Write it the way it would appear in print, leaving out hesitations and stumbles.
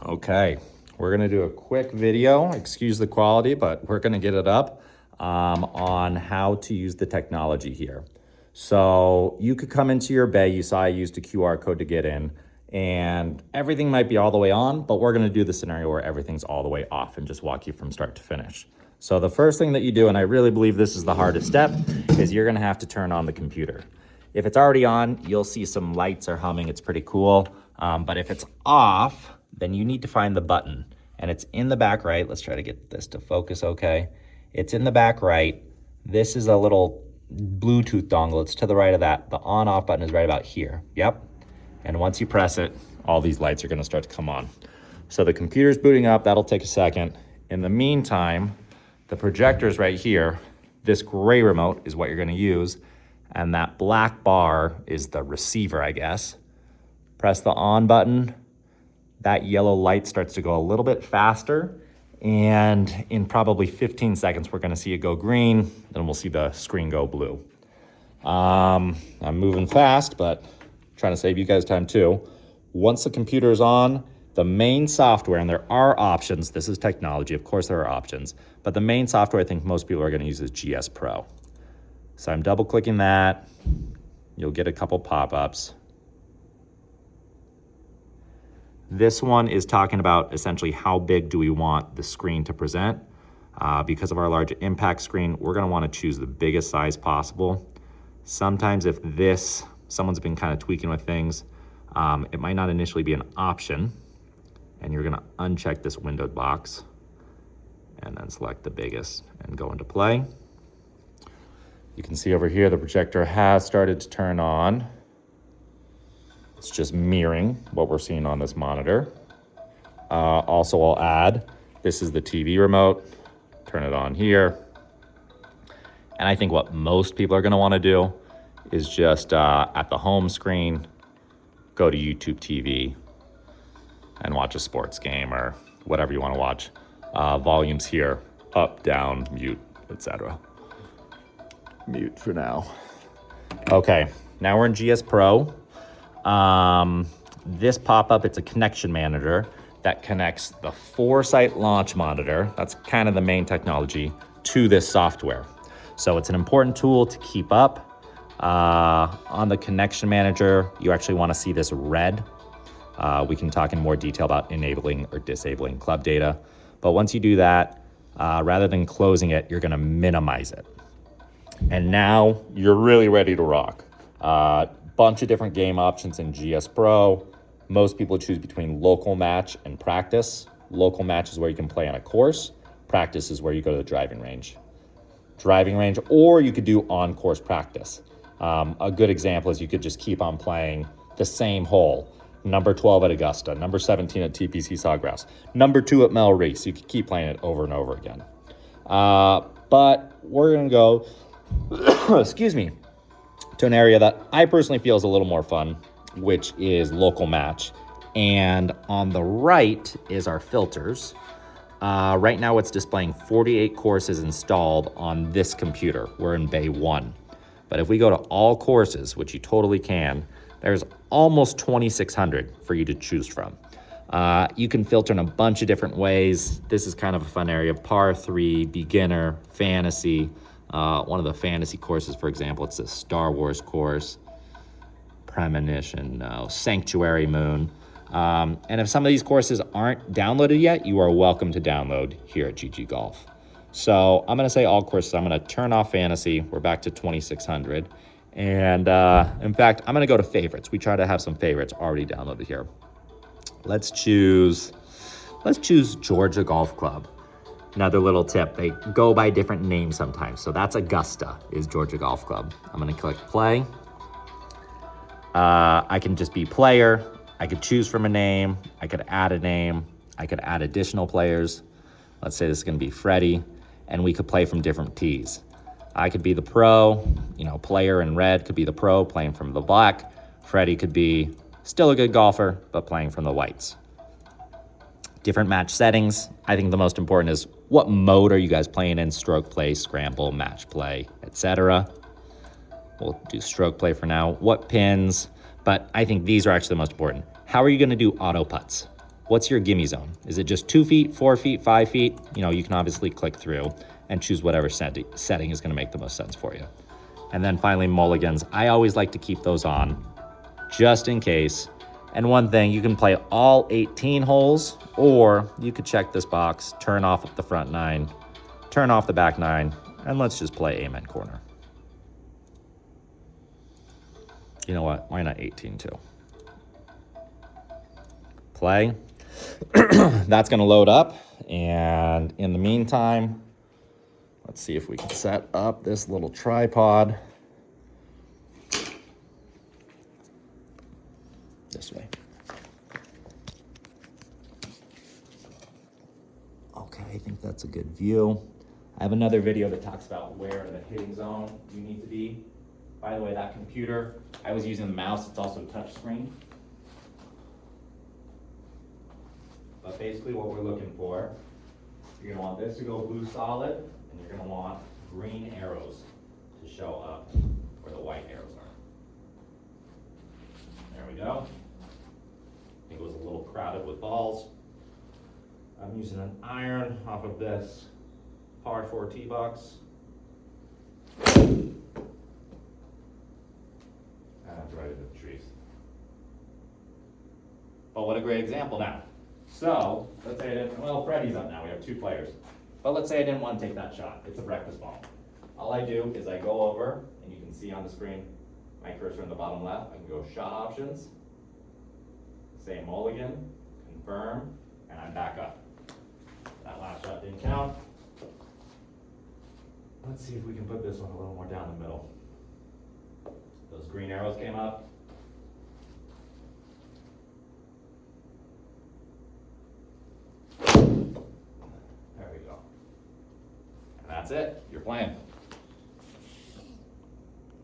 Okay, we're gonna do a quick video, excuse the quality, but we're gonna get it up on how to use the technology here. So you could come into your bay, you saw I used a QR code to get in, and everything might be all the way on, but we're gonna do the scenario where everything's all the way off and just walk you from start to finish. So the first thing that you do, and I really believe this is the hardest step, is you're gonna have to turn on the computer. If it's already on, you'll see some lights are humming, it's pretty cool. But if it's off, then you need to find the button, and it's in the back right. Let's try to get this to focus okay. It's in the back right. This is a little Bluetooth dongle. It's to the right of that. The on-off button is right about here. Yep. And once you press it, all these lights are gonna start to come on. So the computer's booting up. That'll take a second. In the meantime, the projector's right here. This gray remote is what you're gonna use, and that black bar is the receiver, I guess. Press the on button. That yellow light starts to go a little bit faster, and in probably 15 seconds, we're gonna see it go green, then we'll see the screen go blue. I'm moving fast, but trying to save you guys time too. Once the computer is on, the main software, and there are options, this is technology, of course there are options, but the main software I think most people are gonna use is GSPro. So I'm double clicking that. You'll get a couple pop-ups. This one is talking about essentially how big do we want the screen to present. Because of our large impact screen, we're gonna wanna choose the biggest size possible. Sometimes if someone's been kind of tweaking with things, it might not initially be an option, and you're gonna uncheck this windowed box and then select the biggest and go into play. You can see over here, the projector has started to turn on. It's just mirroring what we're seeing on this monitor. Also, I'll add, this is the TV remote. Turn it on here. And I think what most people are gonna wanna do is just at the home screen, go to YouTube TV and watch a sports game or whatever you wanna watch. Volumes here, up, down, mute, etc. Mute for now. Okay, now we're in GSPro. This pop-up, it's a connection manager that connects the Foresight launch monitor, that's kind of the main technology, to this software. So it's an important tool to keep up. On the connection manager, you actually want to see this red. We can talk in more detail about enabling or disabling club data. But once you do that, rather than closing it, you're going to minimize it. And now you're really ready to rock. Bunch of different game options in GSPro. Most people choose between local match and practice. Local match is where you can play on a course. Practice is where you go to the driving range. Driving range, or you could do on-course practice. A good example is you could just keep on playing the same hole. Number 12 at Augusta, number 17 at TPC Sawgrass, number 2 at Mel Reese. You could keep playing it over and over again. But we're gonna go, excuse me, to an area that I personally feel is a little more fun, which is local match. And on the right is our filters. Right now it's displaying 48 courses installed on this computer. We're in Bay 1. But if we go to all courses, which you totally can, there's almost 2,600 for you to choose from. You can filter in a bunch of different ways. This is kind of a fun area: par 3, beginner, fantasy. One of the fantasy courses, for example, it's a Star Wars course, Premonition, Sanctuary Moon. And if some of these courses aren't downloaded yet, you are welcome to download here at GG Golf. So I'm gonna say all courses. I'm gonna turn off fantasy. We're back to 2,600. And in fact, I'm gonna go to favorites. We try to have some favorites already downloaded here. Let's choose Georgia Golf Club. Another little tip, they go by different names sometimes. So that's Augusta is Georgia Golf Club. I'm gonna click play. I can just be player. I could choose from a name. I could add a name. I could add additional players. Let's say this is gonna be Freddie, and we could play from different tees. I could be the pro, player in red could be the pro playing from the black. Freddie could be still a good golfer, but playing from the whites. Different match settings. I think the most important is what mode are you guys playing in? Stroke play, scramble, match play, etc. We'll do stroke play for now. What pins? But I think these are actually the most important. How are you gonna do auto putts? what's your gimme zone? Is it just 2 feet, 4 feet, 5 feet? You know, you can obviously click through and choose whatever setting is gonna make the most sense for you. And then finally, mulligans. I always like to keep those on just in case. And one thing, you can play all 18 holes, or you could check this box, turn off the front 9, turn off the back 9, and let's just play amen corner. You know what? Why not 18 too? Play. That's gonna load up. And in the meantime, let's see if we can set up this little tripod this way. Okay, I think that's a good view. I have another video that talks about where in the hitting zone you need to be. By the way, that computer, I was using the mouse, it's also a touch screen. But basically what we're looking for, you're gonna want this to go blue solid, and you're gonna want green arrows to show up where the white arrows are. There we go. I think it was a little crowded with balls. I'm using an iron off of this par 4 tee box. And that's right into the trees. But what a great example now. So, let's say I didn't, well, Freddie's up now, we have 2 players. But let's say I didn't want to take that shot. It's a breakfast ball. All I do is I go over, and you can see on the screen, my cursor in the bottom left, I can go shot options, say mulligan, confirm, and I'm back up. That last shot didn't count. Let's see if we can put this one a little more down the middle. Those green arrows came up. There we go. And that's it. You're playing.